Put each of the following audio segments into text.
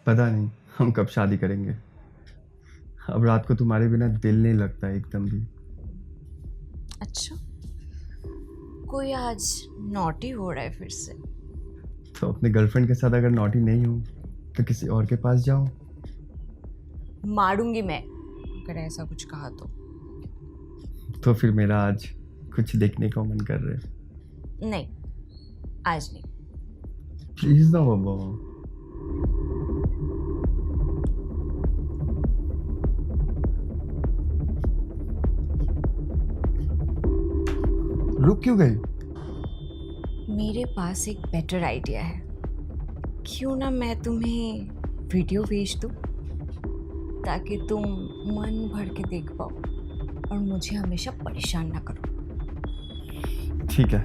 पता नहीं हम कब शादी करेंगे। अब रात को तुम्हारे बिना दिल नहीं लगता एकदम भी। अच्छा, कोई आज नॉटी हो रहा है फिर से? तो अपने गर्लफ्रेंड के साथ अगर नॉटी नहीं हूँ तो किसी और के पास जाऊँ? मारूंगी मैं अगर ऐसा कुछ कहा तो फिर मेरा आज कुछ देखने को मन कर रहा है। नहीं, आज नहीं। प्लीज ना बाबा। रुक क्यों गई? मेरे पास एक बेटर आइडिया है। क्यों ना मैं तुम्हें वीडियो भेज दूँ ताकि तुम मन भर के देख पाओ और मुझे हमेशा परेशान ना करो। ठीक है।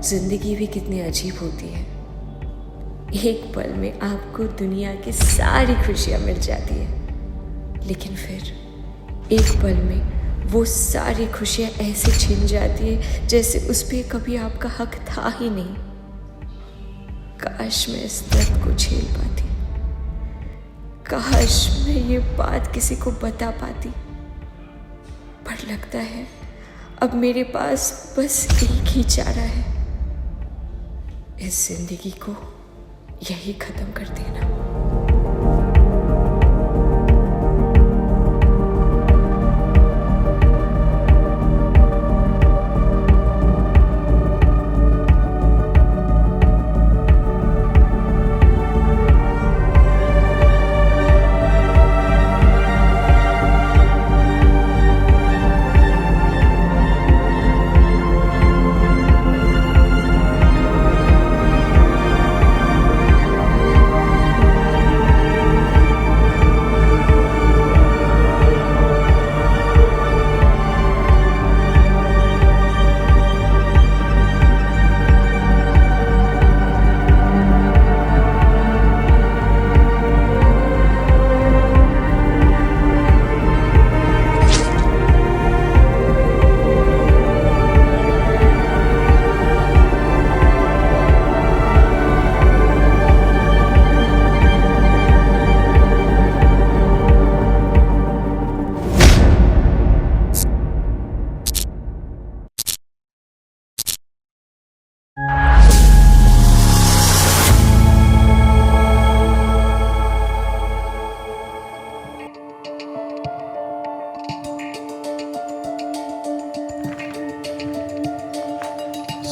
जिंदगी भी कितनी अजीब होती है। एक पल में आपको दुनिया की सारी खुशियां मिल जाती है, लेकिन फिर एक पल में वो सारी खुशियां ऐसे छिन जाती है जैसे उस पर कभी आपका हक था ही नहीं। काश मैं इस दर्द को झेल पाती, काश मैं ये बात किसी को बता पाती, पर लगता है अब मेरे पास बस एक ही चारा है, इस जिंदगी को यही खत्म कर देना।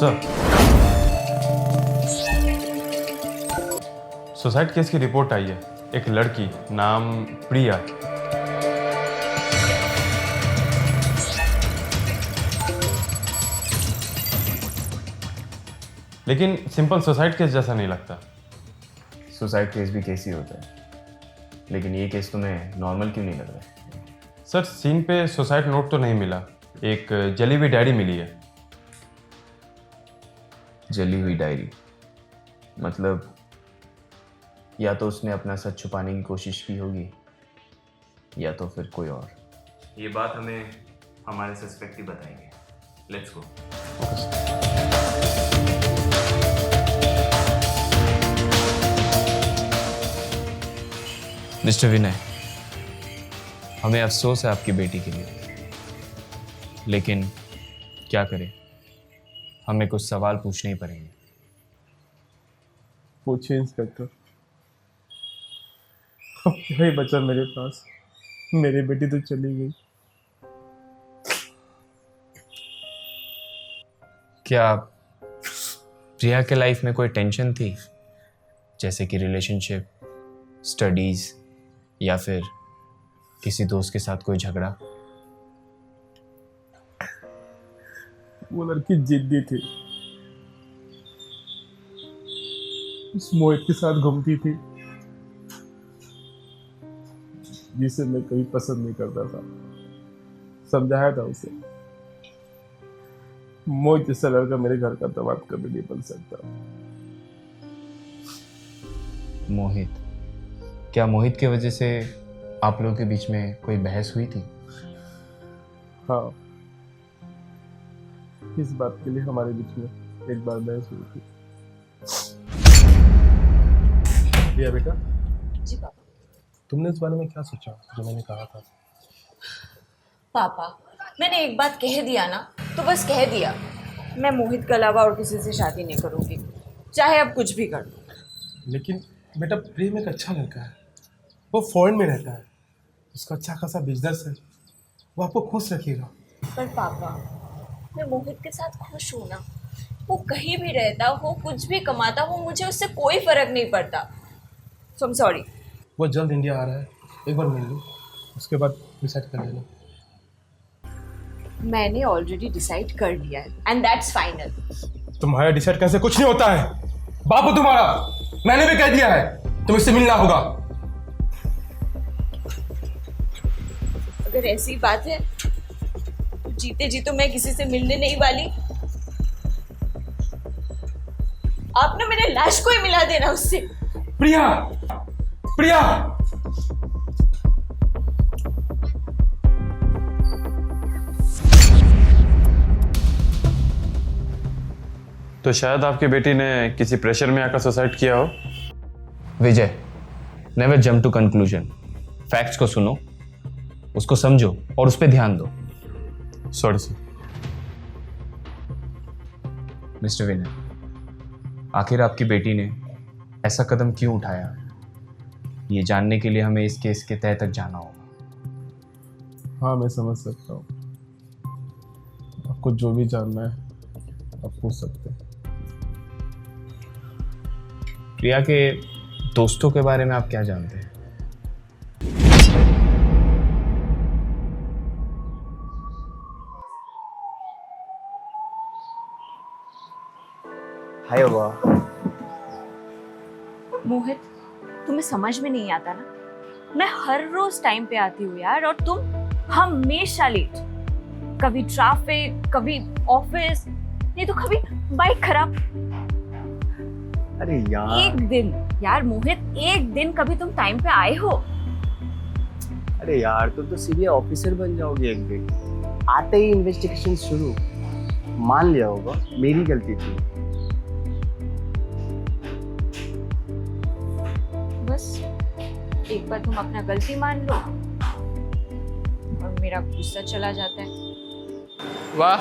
सर, सुसाइड केस की रिपोर्ट आई है। एक लड़की नाम प्रिया। लेकिन सिंपल सुसाइड केस जैसा नहीं लगता। सुसाइड केस भी केस ही होता है, लेकिन ये केस तुम्हें नॉर्मल क्यों नहीं लग रहा है? सर, सीन पे सुसाइड नोट तो नहीं मिला, एक जली हुई डायरी मिली है। जली हुई डायरी मतलब या तो उसने अपना सच छुपाने की कोशिश की होगी या तो फिर कोई और। ये बात हमें हमारे सस्पेक्ट ही बताएंगे। Let's go. मिस्टर विनय, हमें अफसोस है आपकी बेटी के लिए, लेकिन क्या करें, हमें कुछ सवाल पूछने ही पड़ेंगे। पूछिए इंस्पेक्टर। अब क्या ही बचा मेरे पास, मेरी बेटी तो चली गई। क्या प्रिया के लाइफ में कोई टेंशन थी, जैसे कि रिलेशनशिप, स्टडीज या फिर किसी दोस्त के साथ कोई झगड़ा? वो लड़की जिद्दी थी, उस मोहित के साथ घूमती थी जिसे मैं कभी पसंद नहीं करता था। समझाया था उसे, मोहित जैसा लड़का मेरे घर का दामाद कभी नहीं बन सकता। मोहित? क्या मोहित की वजह से आप लोगों के बीच में कोई बहस हुई थी? हाँ, इस बात के लिए हमारे बीच में एक बार बहस हुई थी। भैया बेटा। जी पापा। तुमने इस बारे में क्या सोचा जो मैंने कहा था? पापा, मैंने एक बात कह दिया ना तो बस कह दिया। मैं मोहित के अलावा और किसी से शादी नहीं करूंगी, चाहे अब कुछ भी कर दो। लेकिन बेटा, प्रेम एक अच्छा लड़का है, वो फॉरेन में रहता है, उसका अच्छा खासा बिजनेस है, वो आपको खुश रखेगा। पर पापा, मैं मोहित के साथ खुश हूँ ना। वो कहीं भी रहता हो, कुछ भी कमाता हो, मुझे उससे कोई फर्क नहीं पड़ता। सो आई एम सॉरी। वो जल्द इंडिया आ रहा है, एक बार मिल लो, उसके बाद डिसाइड कर लेना। मैंने ऑलरेडी डिसाइड कर लिया है एंड दैट्स फाइनल। तुम्हारा डिसाइड करने से कुछ नहीं होता है। बाप हो तुम्हारा, मैंने भी कह दिया है, तुम इससे मिलना होगा। अगर ऐसी बात है तो जीते जी तो मैं किसी से मिलने नहीं वाली। आप ना मेरे लाश को ही मिला देना उससे। प्रिया, प्रिया। तो शायद आपकी बेटी ने किसी प्रेशर में आकर सुसाइड किया हो। Vijay, never jump to conclusion. Facts को सुनो, उसको समझो और उस पर ध्यान दो। Sorry sir. मिस्टर विनय, आखिर आपकी बेटी ने ऐसा कदम क्यों उठाया, ये जानने के लिए हमें इस केस के तह तक जाना होगा। हाँ, मैं समझ सकता हूँ। आपको जो भी जानना है आप पूछ सकते हैं। प्रिया के दोस्तों के बारे में आप क्या जानते हैं? हाय बाबा। मोहित, तुम्हें समझ में नहीं आता ना, मैं हर रोज टाइम पे आती हूँ यार, और तुम हमेशा लेट। कभी ट्रैफिक, कभी ऑफिस, नहीं तो कभी बाइक खराब। अरे यार, एक दिन यार मोहित, एक दिन कभी तुम टाइम पे आए हो? अरे यार, तुम तो सीधे ऑफिसर बन जाओगे एक दिन। आते ही इन्वेस्टिगेशन शुरू। मान लिया होगा मेरी गलती थी। बस एक बार तुम अपना गलती मान लो और मेरा गुस्सा चला जाता है। वाह,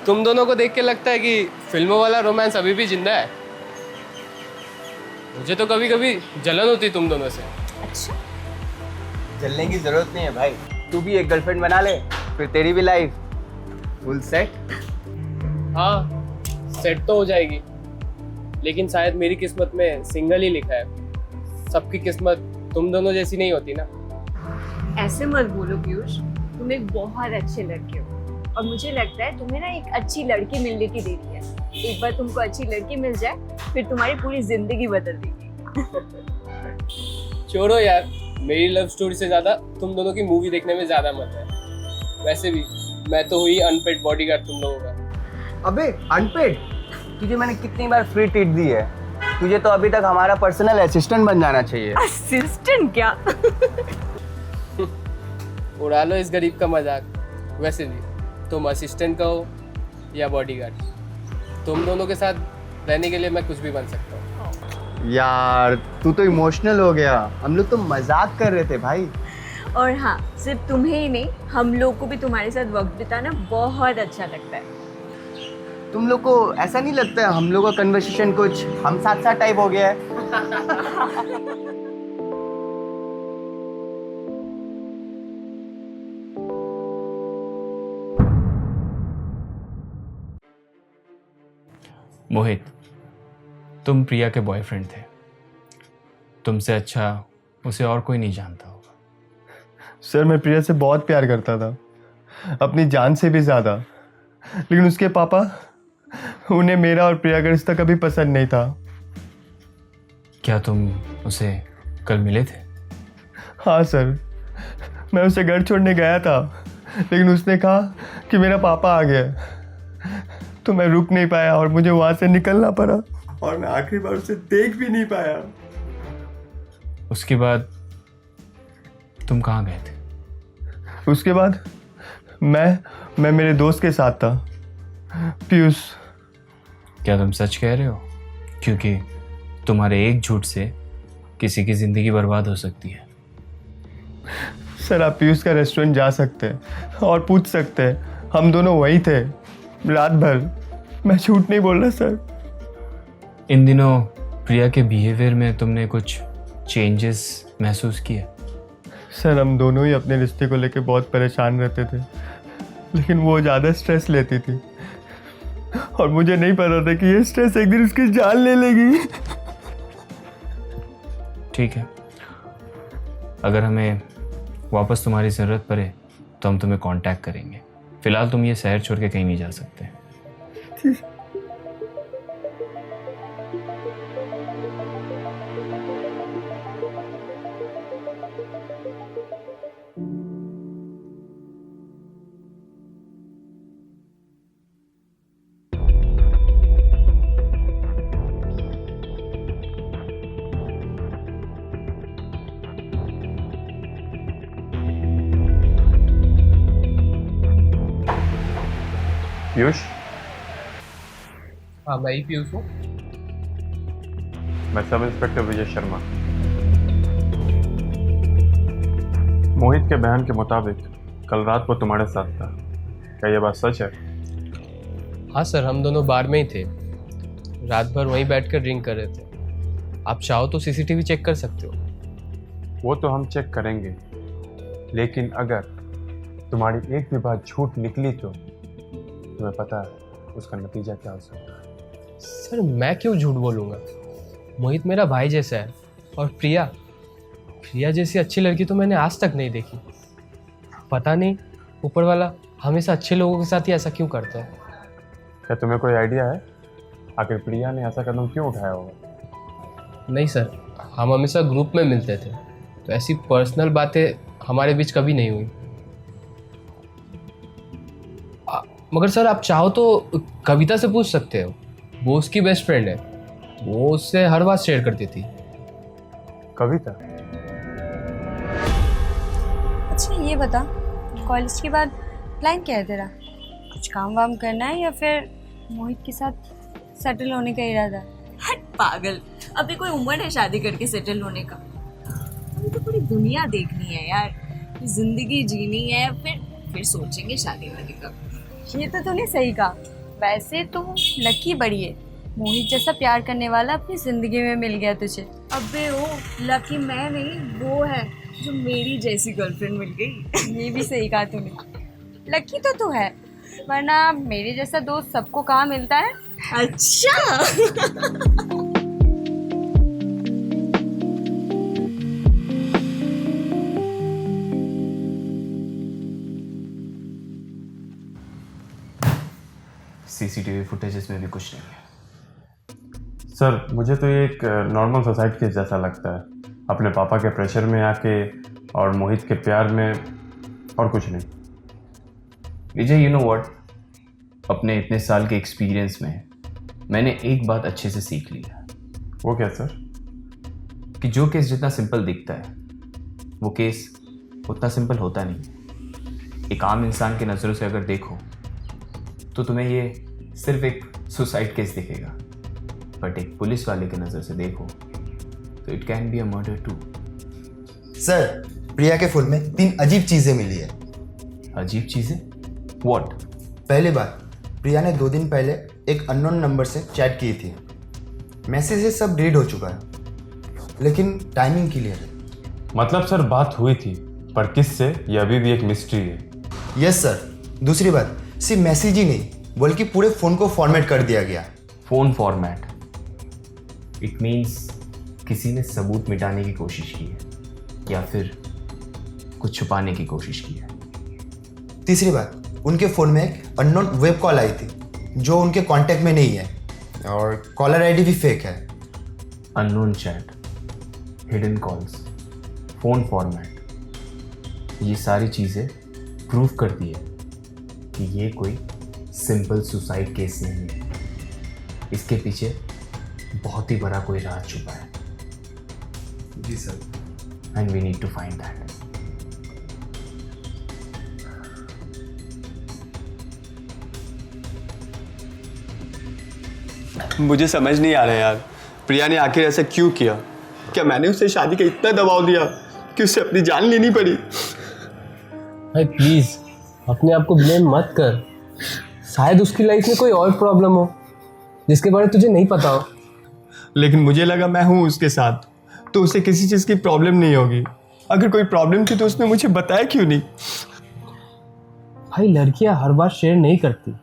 तुम दोनों को देख के लगता है कि फिल्मों वाला रोमांस अभी भी जिंदा है। मुझे तो कभी कभी जलन होती तुम दोनों से। अच्छा, जलने की जरूरत नहीं है भाई, तू भी एक गर्लफ्रेंड बना ले, फिर तेरी भी लाइफ फुल सेट। हाँ, सेट तो हो जाएगी, लेकिन शायद मेरी किस्मत में सिंगल ही लिखा है। सबकी किस्मत तुम दोनों जैसी नहीं होती ना। ऐसे मत बोलो पीयूष, तुम एक बहुत अच्छे लड़के हो और मुझे लगता है तुम्हें ना एक अच्छी लड़की मिलने की देरी है। एक बार तुमको अच्छी लड़की मिल जाए फिर तुम्हारी पूरी जिंदगी बदल देगी। छोड़ो यार, मेरी लव स्टोरी से ज़्यादा तुम दोनों की मूवी देखने में ज़्यादा मजा है। वैसे भी मैं तो हुई अनपेड बॉडीगार्ड तुम लोगों का। अबे अनपेड, तुझे मैंने कितनी बार फ्री ट्रीट दी है। तुझे तो अभी तक हमारा पर्सनल असिस्टेंट बन जाना चाहिए। असिस्टेंट क्या? उड़ा लो इस गरीब का मजाक। वैसे भी तुम असिस्टेंट का हो या बॉडीगार्ड, तुम दोनों के साथ रहने के लिए मैं कुछ भी बन सकता हूँ। यार तू तो इमोशनल हो गया, हम लोग तो मजाक कर रहे थे भाई। और हाँ, सिर्फ तुम्हें ही नहीं, हम लोग को भी तुम्हारे साथ वक्त बिताना बहुत अच्छा लगता है। तुम लोग को ऐसा नहीं लगता है हम लोग का कन्वर्सेशन कुछ हम साथ साथ टाइप हो गया है? मोहित, तुम प्रिया के बॉयफ्रेंड थे। तुमसे अच्छा उसे और कोई नहीं जानता होगा। सर मैं प्रिया से बहुत प्यार करता था, अपनी जान से भी ज़्यादा, लेकिन उसके पापा, उन्हें मेरा और प्रिया का रिश्ता कभी पसंद नहीं था। क्या तुम उसे कल मिले थे? हाँ सर, मैं उसे घर छोड़ने गया था, लेकिन उसने कहा कि मेरा पापा आ गया, तो मैं रुक नहीं पाया और मुझे वहाँ से निकलना पड़ा और मैं आखिरी बार उसे देख भी नहीं पाया। उसके बाद तुम कहाँ गए थे? उसके बाद मैं मेरे दोस्त के साथ था, पीयूष। क्या तुम सच कह रहे हो? क्योंकि तुम्हारे एक झूठ से किसी की ज़िंदगी बर्बाद हो सकती है। सर आप पीयूष का रेस्टोरेंट जा सकते हैं और पूछ सकते हैं, हम दोनों वही थे रात भर। मैं झूठ नहीं बोल रहा सर। इन दिनों प्रिया के बिहेवियर में तुमने कुछ चेंजेस महसूस किए? सर हम दोनों ही अपने रिश्ते को लेकर बहुत परेशान रहते थे, लेकिन वो ज़्यादा स्ट्रेस लेती थी और मुझे नहीं पता था कि ये स्ट्रेस एक दिन उसकी जान ले लेगी। ठीक है, अगर हमें वापस तुम्हारी ज़रूरत पड़े तो हम तुम्हें कांटेक्ट करेंगे। फिलहाल तुम ये शहर छोड़ के कहीं नहीं जा सकते। पीयूष, हाँ मैं ही पीयूष हूँ। मैं सब इंस्पेक्टर विजय शर्मा। मोहित के बयान के मुताबिक कल रात को तुम्हारे साथ था, क्या ये बात सच है? हाँ सर, हम दोनों बार में ही थे, रात भर वहीं बैठकर ड्रिंक कर रहे थे। आप चाहो तो सीसीटीवी चेक कर सकते हो। वो तो हम चेक करेंगे, लेकिन अगर तुम्हारी एक भी बात झूठ निकली तो तुम्हें पता है उसका नतीजा क्या हो सकता है। सर मैं क्यों झूठ बोलूँगा? मोहित मेरा भाई जैसा है, और प्रिया जैसी अच्छी लड़की तो मैंने आज तक नहीं देखी। पता नहीं ऊपर वाला हमेशा अच्छे लोगों के साथ ही ऐसा क्यों करता है। क्या तुम्हें कोई आइडिया है आखिर प्रिया ने ऐसा कदम क्यों उठाया होगा? नहीं सर, हम हमेशा ग्रुप में मिलते थे, तो ऐसी पर्सनल बातें हमारे बीच कभी नहीं हुई। मगर सर आप चाहो तो कविता से पूछ सकते हो, वो उसकी बेस्ट फ्रेंड है, वो उससे हर बात शेयर करती थी। कविता? अच्छा ये बता, कॉलेज के बाद प्लान क्या है तेरा? कुछ काम वाम करना है या फिर मोहित के साथ सेटल होने का इरादा है? हट पागल, अभी कोई उम्र है शादी करके सेटल होने का? अभी तो पूरी दुनिया देखनी है यार, जिंदगी जीनी है, फिर सोचेंगे शादी वादी का। ये तो तूने सही कहा। वैसे तू लकी बड़ी है, मोहित जैसा प्यार करने वाला अपनी जिंदगी में मिल गया तुझे। अबे ओ लकी मैं नहीं, वो है जो मेरी जैसी गर्लफ्रेंड मिल गई। ये भी सही कहा तूने, लकी तो तू है, वरना मेरे जैसा दोस्त सबको कहाँ मिलता है। अच्छा। सीसीटीवी फुटेजेस में भी कुछ नहीं है। सर मुझे तो ये एक नॉर्मल सुसाइड केस जैसा लगता है, अपने पापा के प्रेशर में आके और मोहित के प्यार में, और कुछ नहीं। विजय, यू नो व्हाट, अपने इतने साल के एक्सपीरियंस में मैंने एक बात अच्छे से सीख ली है। वो क्या सर? कि जो केस जितना सिंपल दिखता है वो केस उतना सिंपल होता नहीं। एक आम इंसान के नज़रों से अगर देखो तो तुम्हें ये सिर्फ एक सुसाइड केस दिखेगा, बट एक पुलिस वाले के नज़र से देखो तो it can be a murder too. Sir, Priya के फोन में 3 अजीब चीजें मिली है। अजीब चीज़ें? व्हाट? पहली बात, प्रिया ने 2 दिन पहले एक अननोन नंबर से चैट की थी। मैसेजेस सब डिलीट हो चुका है, लेकिन टाइमिंग क्लियर है। मतलब सर बात हुई थी, पर किससे ये अभी भी एक मिस्ट्री है। Yes sir. दूसरी बात, सिर्फ मैसेज ही नहीं बल्कि पूरे फ़ोन को फॉर्मेट कर दिया गया। Phone format? इट मीन्स किसी ने सबूत मिटाने की कोशिश की है या फिर कुछ छुपाने की कोशिश की है। तीसरी बात, उनके फ़ोन में एक अननोन वेब कॉल आई थी जो उनके कांटेक्ट में नहीं है, और कॉलर आईडी भी फेक है। Unknown chat, hidden calls, phone format, ये सारी चीज़ें प्रूव करती है कि ये कोई सिंपल सुसाइड केस नहीं है। इसके पीछे बहुत ही बड़ा कोई राज छुपा है। जी sir. And we need to find that. मुझे समझ नहीं आ रहा यार, प्रिया ने आखिर ऐसा क्यों किया? क्या मैंने उसे शादी का इतना दबाव दिया कि उसे अपनी जान लेनी पड़ी? भाई प्लीज अपने आप को ब्लेम मत कर। शायद उसकी लाइफ में कोई और प्रॉब्लम हो जिसके बारे में तुझे नहीं पता हो। लेकिन मुझे लगा मैं हूँ उसके साथ, तो उसे किसी चीज़ की प्रॉब्लम नहीं होगी। अगर कोई प्रॉब्लम थी तो उसने मुझे बताया क्यों नहीं? भाई लड़कियां हर बार शेयर नहीं करती,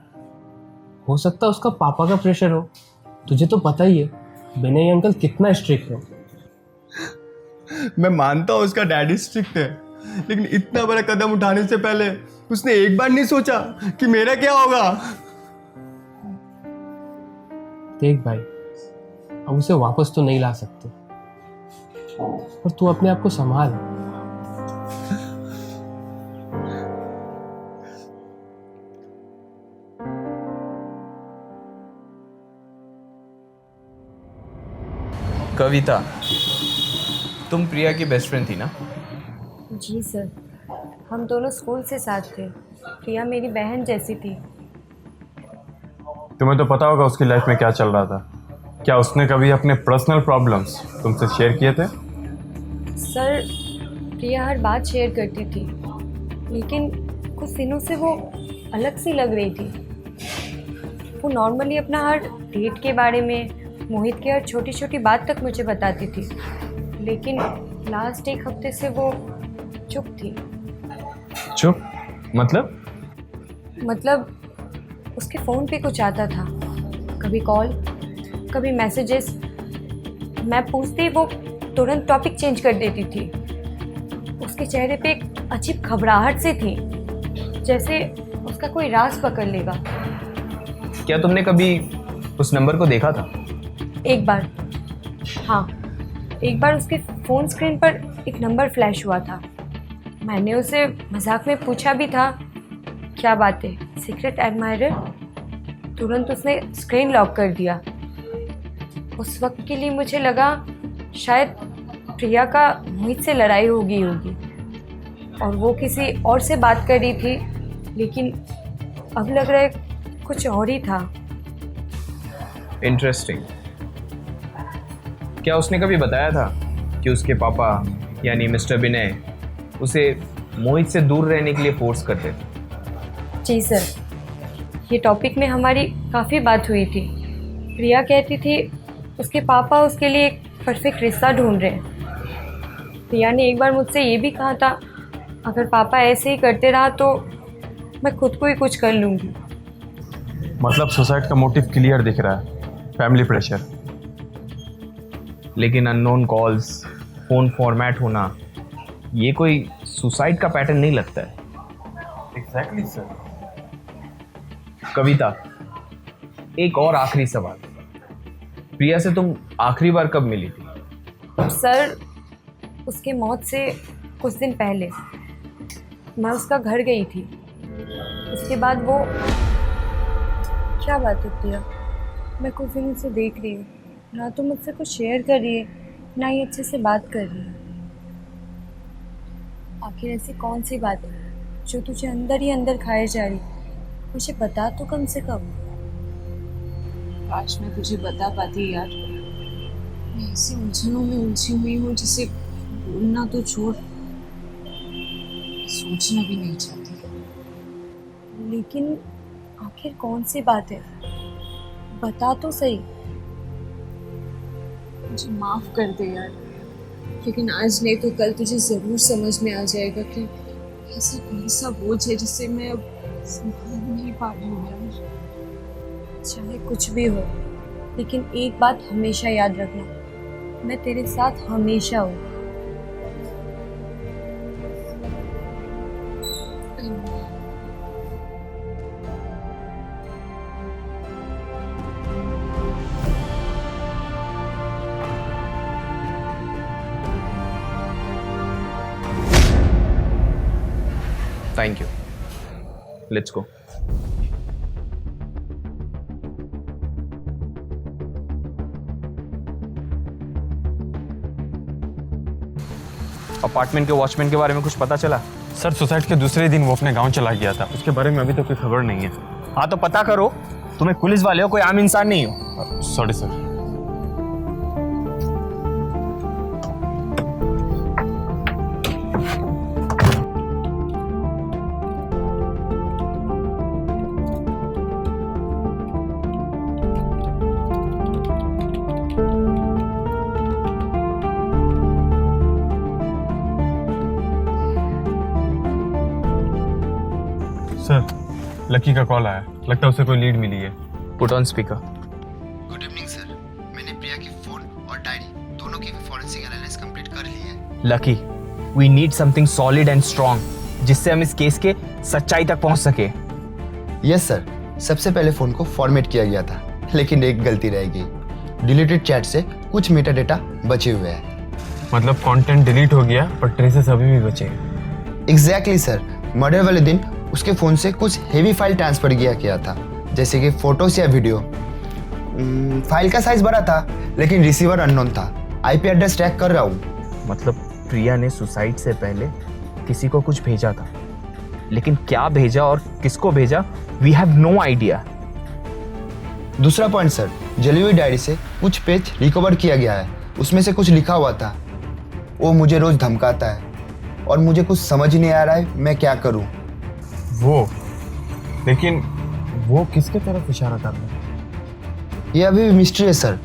हो सकता है उसका पापा का प्रेशर हो। तुझे तो पता ही है विनय अंकल कितना स्ट्रिक्ट है। मैं मानता हूँ उसका डैडी स्ट्रिक्ट है, लेकिन इतना बड़ा कदम उठाने से पहले उसने एक बार नहीं सोचा कि मेरा क्या होगा। देख भाई, अब उसे वापस तो नहीं ला सकते, पर तू अपने आप को संभाल। कविता, तुम प्रिया की बेस्ट फ्रेंड थी ना? जी सर, हम दोनों स्कूल से साथ थे। प्रिया मेरी बहन जैसी थी। तुम्हें तो पता होगा उसकी लाइफ में क्या चल रहा था। क्या उसने कभी अपने पर्सनल प्रॉब्लम्स तुमसे शेयर किए थे? सर, प्रिया हर बात शेयर करती थी, लेकिन कुछ दिनों से वो अलग सी लग रही थी। वो नॉर्मली अपना हर डेट के बारे में, मोहित की हर छोटी छोटी बात तक मुझे बताती थी, लेकिन लास्ट 1 हफ्ते से वो चुप थी। चुप? मतलब उसके फ़ोन पे कुछ आता था, कभी कॉल, कभी मैसेजेस। मैं पूछती वो तुरंत टॉपिक चेंज कर देती थी। उसके चेहरे पे एक अजीब घबराहट सी थी, जैसे उसका कोई राज पकड़ लेगा। क्या तुमने कभी उस नंबर को देखा था? एक बार, हाँ, एक बार उसके फ़ोन स्क्रीन पर एक नंबर फ्लैश हुआ था। मैंने उसे मजाक में पूछा भी था, क्या बात है, सीक्रेट एडमायरर? तुरंत उसने स्क्रीन लॉक कर दिया। उस वक्त के लिए मुझे लगा शायद प्रिया का मोहित से लड़ाई हो गई होगी और वो किसी और से बात कर रही थी, लेकिन अब लग रहा है कुछ और ही था। इंटरेस्टिंग। क्या उसने कभी बताया था कि उसके पापा यानी मिस्टर विनय उसे मोहित से दूर रहने के लिए फोर्स करते थे? जी सर, ये टॉपिक में हमारी काफ़ी बात हुई थी। प्रिया कहती थी उसके पापा उसके लिए एक परफेक्ट रिश्ता ढूंढ रहे हैं। प्रिया ने एक बार मुझसे ये भी कहा था, अगर पापा ऐसे ही करते रहा तो मैं खुद को ही कुछ कर लूँगी। मतलब सुसाइड का मोटिव क्लियर दिख रहा है, फैमिली प्रेशर। लेकिन अननोन कॉल्स, फ़ोन फॉर्मेट होना, ये कोई सुसाइड का पैटर्न नहीं लगता है। Exactly sir. कविता, एक और आखिरी सवाल, प्रिया से तुम आखिरी बार कब मिली थी? सर, उसके मौत से कुछ दिन पहले मैं उसका घर गई थी। उसके बाद वो, क्या बात है प्रिया, मैं कुछ दिनों से देख रही हूँ, ना तो मुझसे कुछ शेयर कर रही है, ना ही अच्छे से बात कर रही है। आखिर ऐसी कौन सी बात है जो तुझे अंदर ही अंदर खाए जा रही? मुझे बता तो कम से कम। काश मैं तुझे बता पाती यार। मैं ऐसी उलझनों में उलझी हुई हूँ जिसे बोलना तो छोड़, सोचना भी नहीं चाहती। लेकिन आखिर कौन सी बात है, बता तो सही। मुझे माफ कर दे यार, लेकिन आज नहीं तो कल तुझे जरूर समझ में आ जाएगा कि ऐसा कौन सा बोझ है जिसे मैं अब संभाल नहीं पा रही हूँ यार। चाहे कुछ भी हो, लेकिन एक बात हमेशा याद रखना, मैं तेरे साथ हमेशा हूँ। Thank you, let's go. Apartment के वॉचमैन के बारे में कुछ पता चला? सर, सुसाइड के दूसरे दिन वो अपने गांव चला गया था, उसके बारे में अभी तो कोई खबर नहीं है। हाँ तो पता करो, तुम्हें पुलिस वाले हो, कोई आम इंसान नहीं हो। Sorry sir. सर, लकी का कॉल आया, लगता है उसे कोई लीड मिली है। Put on speaker. Good evening sir, मैंने प्रिया की फोन और डायरी दोनों की फॉरेंसिक एनालिसिस कंप्लीट कर ली है। Lucky, we need something solid and strong जिससे हम इस केस के सच्चाई तक पहुंच सके। यस सर, सबसे पहले फ़ोन को फॉर्मेट किया गया था, लेकिन एक गलती रह गई। डिलीटेड चैट से कुछ मेटा डेटा बचे हुए हैं। मतलब कंटेंट डिलीट हो गया पर ट्रेसेस अभी भी बचे हैं। एग्जैक्टली सर, मर्डर वाले दिन उसके फ़ोन से कुछ हेवी फाइल ट्रांसफ़र किया था, जैसे कि फ़ोटोज़ या वीडियो। फाइल का साइज़ बड़ा था, लेकिन रिसीवर अननोन था। आईपी एड्रेस ट्रैक कर रहा हूँ। मतलब प्रिया ने सुसाइड से पहले किसी को कुछ भेजा था, लेकिन क्या भेजा और किसको भेजा, वी हैव नो आइडिया। दूसरा पॉइंट सर, जली हुई डायरी से कुछ पेज रिकवर किया गया है, उसमें से कुछ लिखा हुआ था। वो मुझे रोज़ धमकाता है और मुझे कुछ समझ ही नहीं आ रहा है मैं क्या करूँ। लेकिन वो किसके तरफ इशारा कर रहा है? ये अभी भी मिस्ट्री है सर।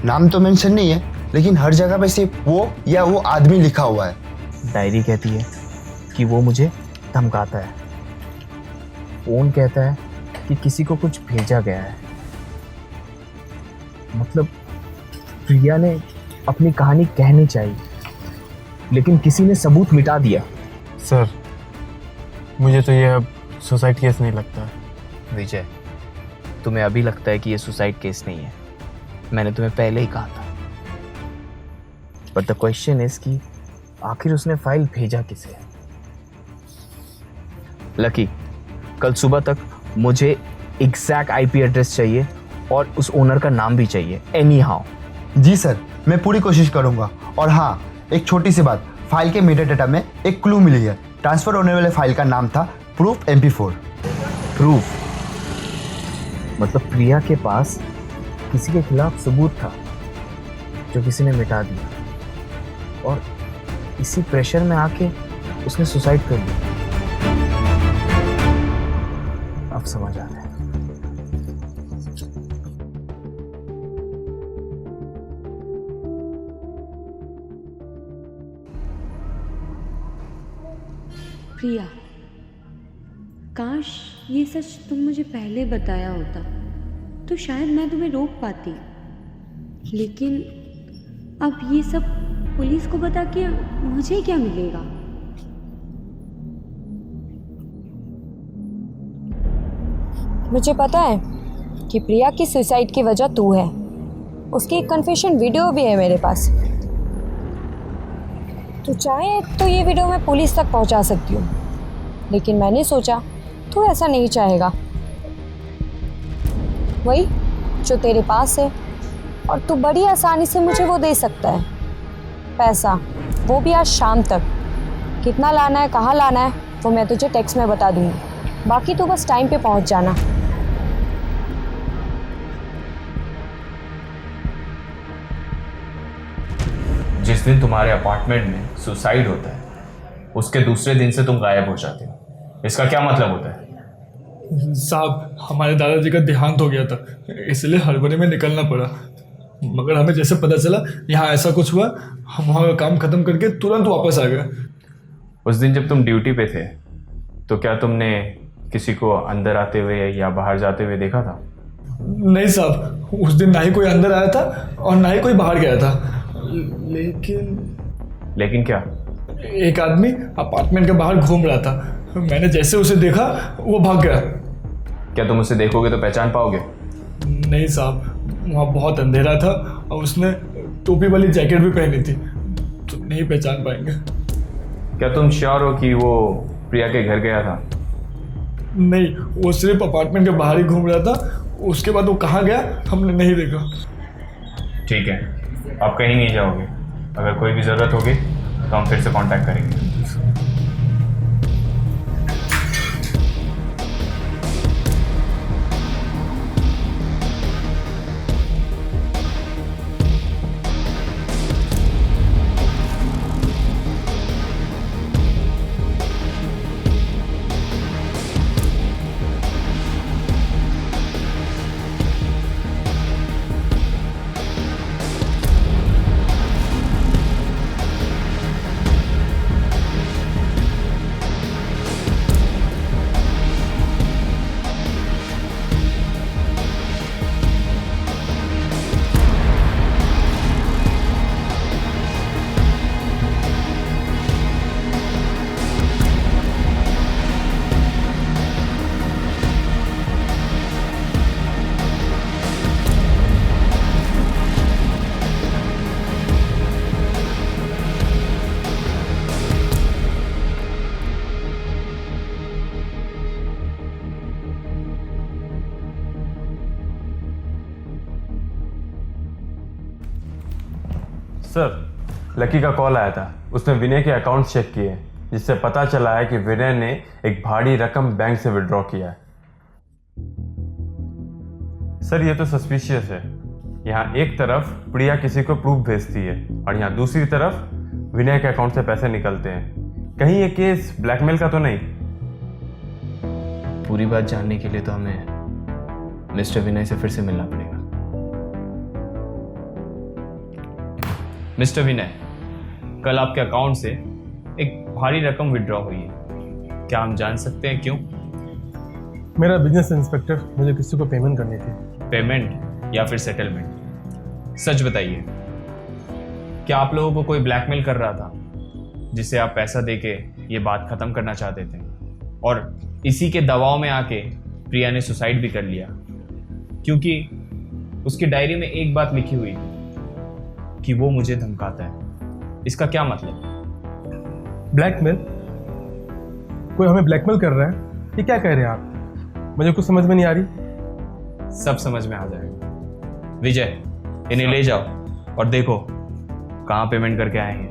नाम तो मेंशन नहीं है, लेकिन हर जगह पे सिर्फ वो या वो आदमी लिखा हुआ है। डायरी कहती है कि वो मुझे धमकाता है, फोन कहता है कि किसी को कुछ भेजा गया है। मतलब प्रिया ने अपनी कहानी कहनी चाहिए, लेकिन किसी ने सबूत मिटा दिया। सर, मुझे तो ये अब सुसाइड केस नहीं लगता। विजय, तुम्हें अभी लगता है कि ये सुसाइड केस नहीं है, मैंने तुम्हें पहले ही कहा था। बट द क्वेश्चन इज कि आखिर उसने फाइल भेजा किसे? लकी, कल सुबह तक मुझे एग्जैक्ट आईपी एड्रेस चाहिए और उस ओनर का नाम भी चाहिए, एनी हाउ। जी सर, मैं पूरी कोशिश करूंगा। और हाँ, एक छोटी सी बात, फाइल के मेटाडेटा में एक क्लू मिली है। ट्रांसफर होने वाले फाइल का नाम था प्रूफ MP4। प्रूफ? मतलब प्रिया के पास किसी के खिलाफ सबूत था जो किसी ने मिटा दिया, और इसी प्रेशर में आके उसने सुसाइड कर लिया। अब समझ आ रहा है। प्रिया, काश ये सच तुम मुझे पहले बताया होता। तो शायद मैं तुम्हें रोक पाती, लेकिन अब ये सब पुलिस को बता के मुझे क्या मिलेगा? मुझे पता है कि प्रिया की सुसाइड की वजह तू है। उसकी एक कन्फेशन वीडियो भी है मेरे पास। तू चाहे तो ये वीडियो मैं पुलिस तक पहुंचा सकती हूँ, लेकिन मैंने सोचा तू ऐसा नहीं चाहेगा। वही जो तेरे पास है, और तू बड़ी आसानी से मुझे वो दे सकता है, पैसा, वो भी आज शाम तक। कितना लाना है, कहाँ लाना है, वो मैं तुझे टेक्स्ट में बता दूँगी। बाकी तू बस टाइम पे पहुंच जाना। जिस दिन तुम्हारे अपार्टमेंट में सुसाइड होता है उसके दूसरे दिन से तुम गायब हो जाते हो, इसका क्या मतलब होता है? साहब, हमारे दादाजी का देहांत हो गया था, इसलिए हड़बड़ी में निकलना पड़ा। मगर हमें जैसे पता चला यहाँ ऐसा कुछ हुआ, हम वहाँ का काम खत्म करके तुरंत वापस आ गए। उस दिन जब तुम ड्यूटी पे थे तो क्या तुमने किसी को अंदर आते हुए या बाहर जाते हुए देखा था? नहीं साहब, उस दिन ना ही कोई अंदर आया था और ना ही कोई बाहर गया था। लेकिन क्या? एक आदमी अपार्टमेंट के बाहर घूम रहा था। मैंने जैसे उसे देखा वो भाग गया। क्या तुम उसे देखोगे तो पहचान पाओगे? नहीं साहब, वहाँ बहुत अंधेरा था और उसने टोपी वाली जैकेट भी पहनी थी, तो नहीं पहचान पाएंगे। क्या तुम श्योर हो कि वो प्रिया के घर गया था? नहीं, वो सिर्फ अपार्टमेंट के बाहर ही घूम रहा था। उसके बाद वो कहाँ गया हमने नहीं देखा। ठीक है, आप कहीं नहीं जाओगे। अगर कोई भी ज़रूरत होगी तो हम फिर से कांटेक्ट करेंगे। सर, लकी का कॉल आया था। उसने विनय के अकाउंट चेक किए, जिससे पता चला है कि विनय ने एक भारी रकम बैंक से विड्रॉ किया है। सर, ये तो सस्पिशियस है। यहाँ एक तरफ प्रिया किसी को प्रूफ भेजती है और यहाँ दूसरी तरफ विनय के अकाउंट से पैसे निकलते हैं। कहीं ये केस ब्लैकमेल का तो नहीं? पूरी बात जानने के लिए तो हमें मिस्टर विनय से फिर से मिलना पड़ेगा। मिस्टर विनय, कल आपके अकाउंट से एक भारी रकम विड्रॉ हुई है, क्या हम जान सकते हैं क्यों? मेरा बिजनेस इंस्पेक्टर, मुझे किसी को पेमेंट करनी थी। पेमेंट या फिर सेटलमेंट? सच बताइए, क्या आप लोगों को कोई ब्लैकमेल कर रहा था जिसे आप पैसा देके ये बात खत्म करना चाहते थे, और इसी के दबाव में आके प्रिया ने सुसाइड भी कर लिया? क्योंकि उसकी डायरी में एक बात लिखी हुई थी कि वो मुझे धमकाता है। इसका क्या मतलब? ब्लैकमेल? कोई हमें ब्लैकमेल कर रहा है? ये क्या कह रहे हैं आप? मुझे कुछ समझ में नहीं आ रही। सब समझ में आ जाएगा। विजय, इन्हें ले जाओ और देखो कहाँ पेमेंट करके आए हैं।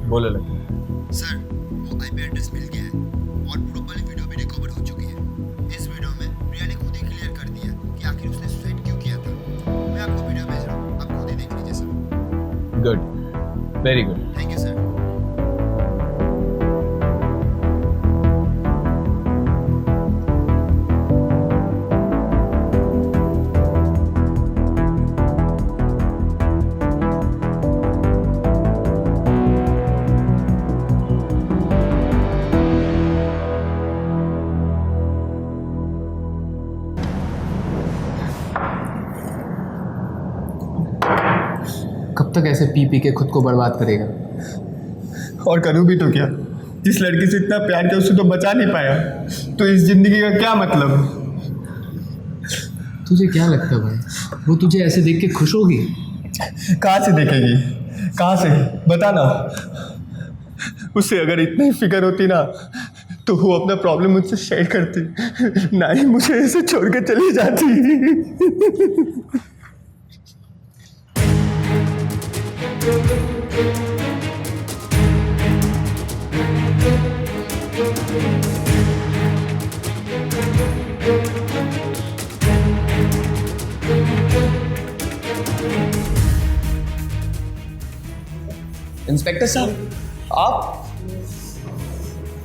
बोलो लगे। सर, वो आईपी एड्रेस मिल गया है और प्रूफ वाली वीडियो भी रिकवर हो चुकी है। इस वीडियो में प्रिया ने खुद ही क्लियर कर दिया कि आखिर उसने सुसाइड क्यों किया था। मैं आपको वीडियो भेज रहा हूँ, आप खुद ही देख लीजिए sir. Good, very good. Thank you sir. कब तक ऐसे पी पी के खुद को बर्बाद करेगा? और करूँ भी तो क्या? जिस लड़की से इतना प्यार किया उसे तो बचा नहीं पाया, तो इस जिंदगी का क्या मतलब? तुझे क्या लगता है भाई, वो तुझे ऐसे देख के खुश होगी? कहाँ से देखेगी, कहाँ से? बता ना। उससे अगर इतनी फिक्र होती ना तो वो अपना प्रॉब्लम मुझसे शेयर करती, ना ही मुझे ऐसे छोड़ के चली जाती। इंस्पेक्टर साहब, आप?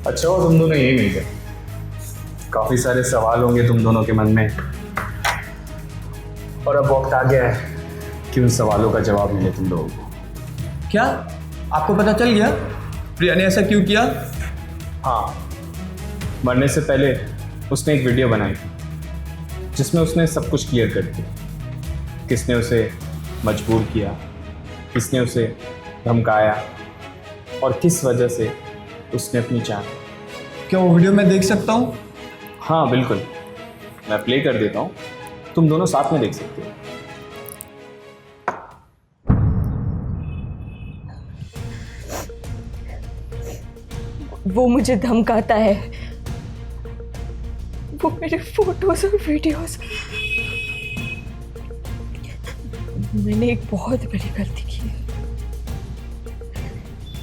अच्छा हो तुम दोनों यही मिल गए। काफ़ी सारे सवाल होंगे तुम दोनों के मन में, और अब वक्त आ गया है कि उन सवालों का जवाब मिले तुम लोगों को। क्या आपको पता चल गया प्रिया ने ऐसा क्यों किया? हाँ, मरने से पहले उसने एक वीडियो बनाई थी जिसमें उसने सब कुछ क्लियर कर दिया। किसने उसे मजबूर किया, किसने उसे धमकाया, और किस वजह से उसने अपनी जान। क्या वो वीडियो मैं देख सकता हूँ? हाँ बिल्कुल, मैं प्ले कर देता हूँ, तुम दोनों साथ में देख सकते हो। वो मुझे धमकाता है, वो मेरे फोटोज और वीडियोस। मैंने एक बहुत बड़ी गलती की है,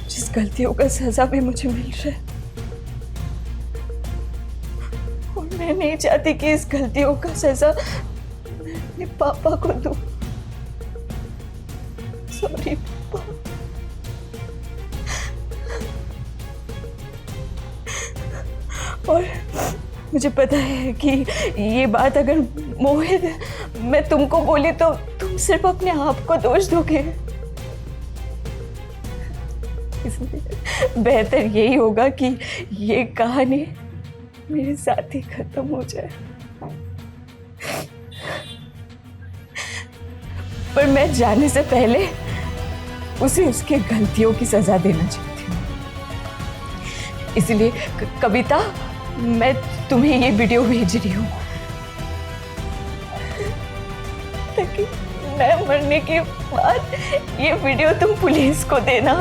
जिस गलतियों का सजा भी मुझे मिल रहा है, और मैं नहीं चाहती कि इस गलतियों का सजा मैं अपने पापा को दूं। सॉरी पापा। और मुझे पता है कि ये बात अगर मोहित मैं तुमको बोली तो तुम सिर्फ अपने आप को दोष दोगे, इसलिए बेहतर यही होगा कि ये कहानी मेरे साथ ही खत्म हो जाए। पर मैं जाने से पहले उसे उसके गलतियों की सजा देना चाहती हूँ। इसलिए कविता, मैं तुम्हें ये वीडियो भेज रही हूँ ताकि मैं मरने के बाद ये वीडियो तुम पुलिस को देना,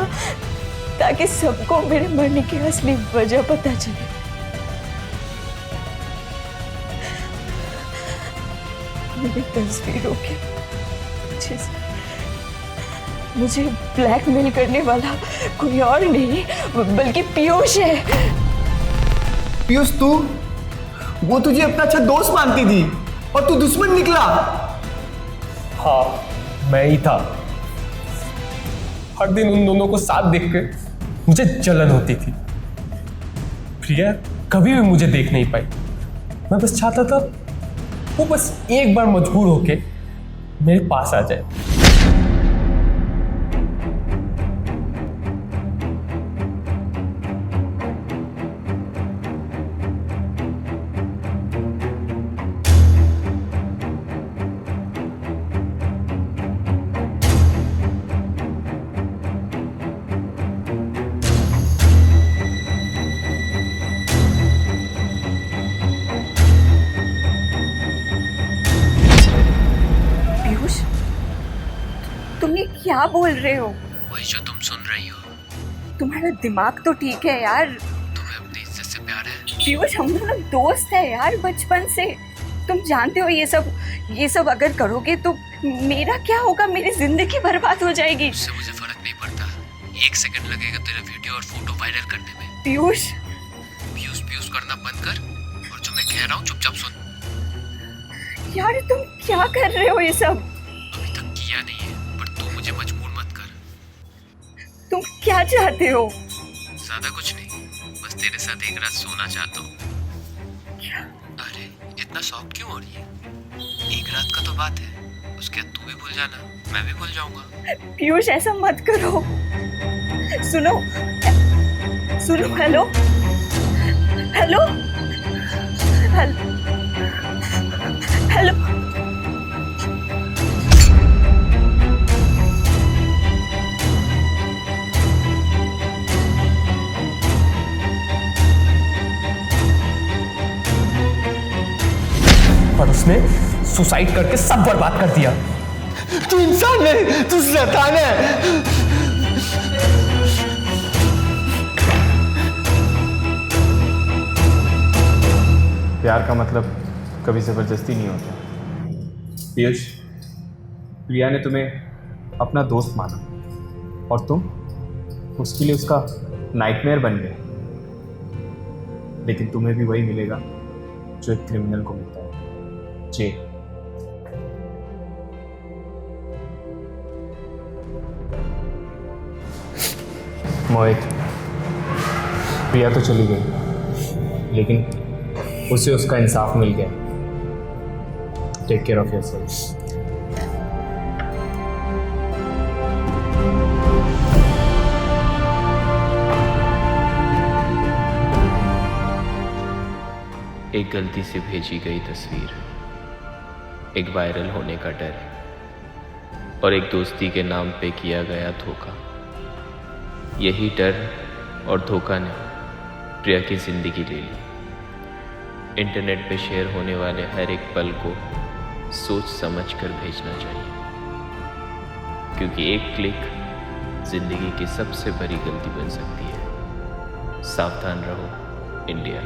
ताकि सबको मेरे मरने की असली वजह पता चले। मेरी तस्वीरों के पीछे से मुझे ब्लैकमेल करने वाला कोई और नहीं बल्कि पीयूष है। पीयूष, तू? वो तुझे अपना अच्छा दोस्त मानती थी और तू दुश्मन निकला। हाँ, मैं ही था। हर दिन उन दोनों को साथ देख के मुझे जलन होती थी। प्रिया कभी भी मुझे देख नहीं पाई। मैं बस चाहता था वो बस एक बार मजबूर होके मेरे पास आ जाए। तुम ये क्या बोल रहे हो? वही जो तुम सुन रही हो। तुम्हारा दिमाग तो ठीक है यार। तुम्हें अपनी इज्जत से प्यार है? पीयूष, हम दोनों दोस्त है यार बचपन से। तुम जानते हो ये सब अगर करोगे तो मेरा क्या होगा? मेरी जिंदगी बर्बाद हो जाएगी। उससे मुझे फर्क नहीं पड़ता। 1 सेकंड लगेगा तेरा वीडियो और फोटो वायरल करने में। पीयूष पीयूष करना बंद कर और जो मैं कह रहा हूँ चुपचाप सुन। यार तुम क्या कर रहे हो? ये सब अभी तक किया नहीं है, पर तू मुझे मजबूर मत कर। तुम क्या चाहते हो? ज्यादा कुछ नहीं, बस तेरे साथ एक रात सोना चाहता हूँ। क्या? अरे इतना शौक क्यों हो रही है? एक रात का तो बात है, उसके बाद तू भी भूल जाना, मैं भी भूल जाऊंगा। पीयूष ऐसा मत करो। सुनो, हेलो हेलो हेलो। उसने सुसाइड करके सब बर्बाद कर दिया। तू इंसान नहीं, तू शैतान है। प्यार का मतलब कभी ज़बरदस्ती नहीं होता। पीयूष, प्रिया ने तुम्हें अपना दोस्त माना और तुम उसके लिए उसका नाइटमेयर बन गए। लेकिन तुम्हें भी वही मिलेगा जो एक क्रिमिनल को मिलता है, जेल। मोहित, प्रिया तो चली गई, लेकिन उसे उसका इंसाफ मिल गया। Take care of yourself. एक गलती से भेजी गई तस्वीर, एक वायरल होने का डर और एक दोस्ती के नाम पे किया गया धोखा। यही डर और धोखा ने प्रिया की जिंदगी ले ली। इंटरनेट पे शेयर होने वाले हर एक पल को सोच समझ कर भेजना चाहिए, क्योंकि एक क्लिक जिंदगी की सबसे बड़ी गलती बन सकती है। सावधान रहो इंडिया।